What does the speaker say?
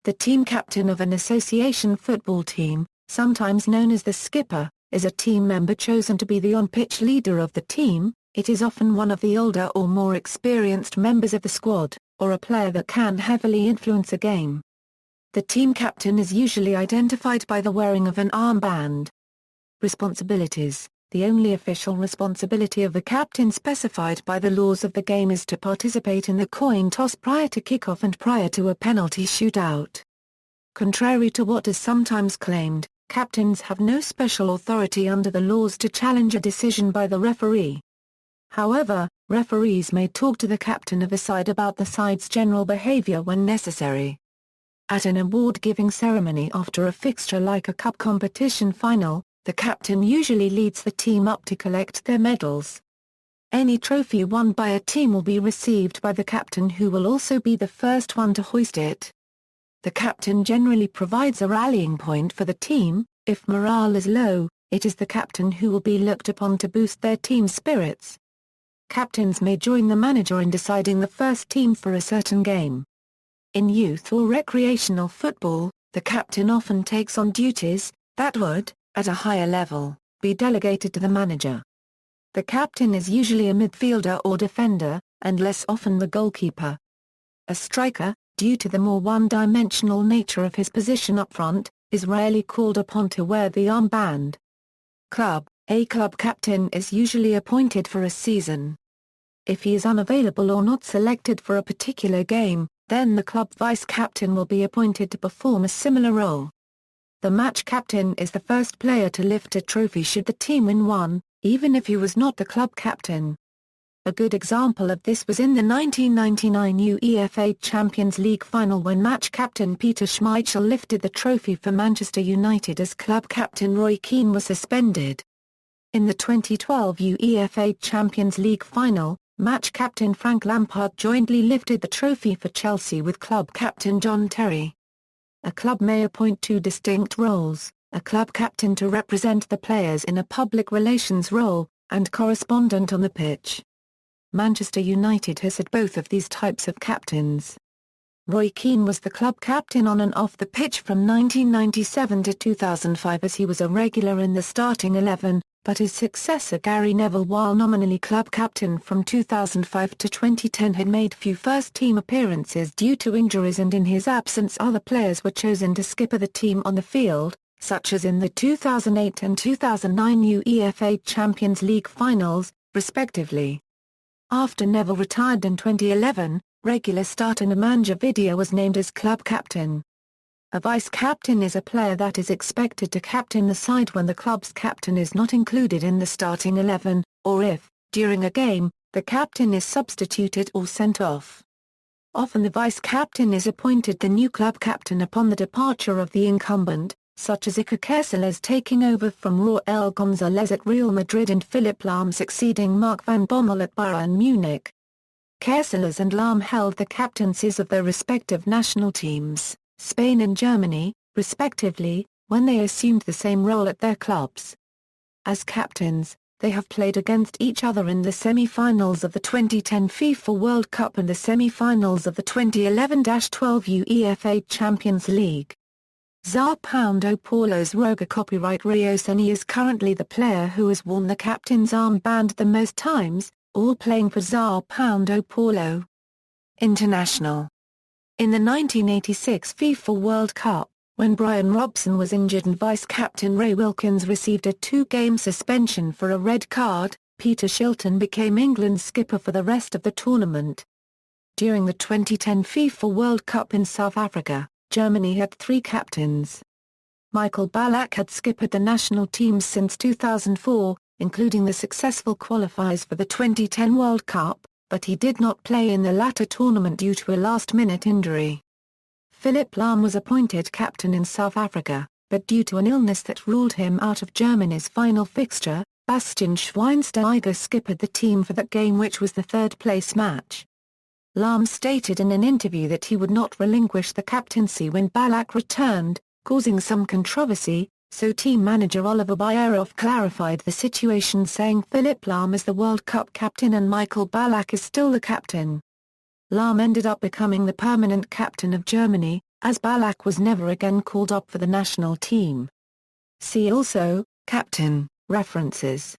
The team captain of an association football team, sometimes known as the skipper, is a team member chosen to be the on-pitch leader of the team. It is often one of the older or more experienced members of the squad, or a player that can heavily influence a game. The team captain is usually identified by the wearing of an armband. Responsibilities: the only official responsibility of the captain specified by the laws of the game is to participate in the coin toss prior to kickoff and prior to a penalty shootout. Contrary to what is sometimes claimed, captains have no special authority under the laws to challenge a decision by the referee. However, referees may talk to the captain of a side about the side's general behavior when necessary. At an award-giving ceremony after a fixture like a cup competition final, the captain usually leads the team up to collect their medals. Any trophy won by a team will be received by the captain, who will also be the first one to hoist it. The captain generally provides a rallying point for the team. If morale is low, it is the captain who will be looked upon to boost their team's spirits. Captains may join the manager in deciding the first team for a certain game. In youth or recreational football, the captain often takes on duties that would, at a higher level, be delegated to the manager. The captain is usually a midfielder or defender, and less often the goalkeeper. A striker, due to the more one-dimensional nature of his position up front, is rarely called upon to wear the armband. A club captain is usually appointed for a season. If he is unavailable or not selected for a particular game, then the club vice-captain will be appointed to perform a similar role. The match captain is the first player to lift a trophy should the team win one, even if he was not the club captain. A good example of this was in the 1999 UEFA Champions League final, when match captain Peter Schmeichel lifted the trophy for Manchester United as club captain Roy Keane was suspended. In the 2012 UEFA Champions League final, match captain Frank Lampard jointly lifted the trophy for Chelsea with club captain John Terry. A club may appoint two distinct roles, a club captain to represent the players in a public relations role, and correspondent on the pitch. Manchester United has had both of these types of captains. Roy Keane was the club captain on and off the pitch from 1997 to 2005 as he was a regular in the starting 11, but his successor Gary Neville, while nominally club captain from 2005 to 2010, had made few first-team appearances due to injuries, and in his absence other players were chosen to skipper the team on the field, such as in the 2008 and 2009 UEFA Champions League finals, respectively. After Neville retired in 2011, regular starter Nemanja Vidia was named as club captain. A vice-captain is a player that is expected to captain the side when the club's captain is not included in the starting 11, or if, during a game, the captain is substituted or sent off. Often the vice-captain is appointed the new club captain upon the departure of the incumbent, such as Iker Casillas taking over from Raúl González at Real Madrid and Philipp Lahm succeeding Mark van Bommel at Bayern Munich. Casillas and Lahm held the captaincies of their respective national teams, Spain and Germany, respectively, when they assumed the same role at their clubs. As captains, they have played against each other in the semi-finals of the 2010 FIFA World Cup and the semi-finals of the 2011-12 UEFA Champions League. Sao Paulo's Roger copyright Rio Ceni is currently the player who has worn the captain's armband the most times, all playing for Sao Paulo. International. In the 1986 FIFA World Cup, when Brian Robson was injured and vice-captain Ray Wilkins received a 2-game suspension for a red card, Peter Shilton became England's skipper for the rest of the tournament. During the 2010 FIFA World Cup in South Africa, Germany had 3 captains. Michael Ballack had skippered the national teams since 2004, including the successful qualifiers for the 2010 World Cup, but he did not play in the latter tournament due to a last-minute injury. Philipp Lahm was appointed captain in South Africa, but due to an illness that ruled him out of Germany's final fixture, Bastian Schweinsteiger skippered the team for that game, which was the third-place match. Lahm stated in an interview that he would not relinquish the captaincy when Ballack returned, causing some controversy, so team manager Oliver Bierhoff clarified the situation, saying Philipp Lahm is the World Cup captain and Michael Ballack is still the captain. Lahm ended up becoming the permanent captain of Germany, as Ballack was never again called up for the national team. See also, Captain, references.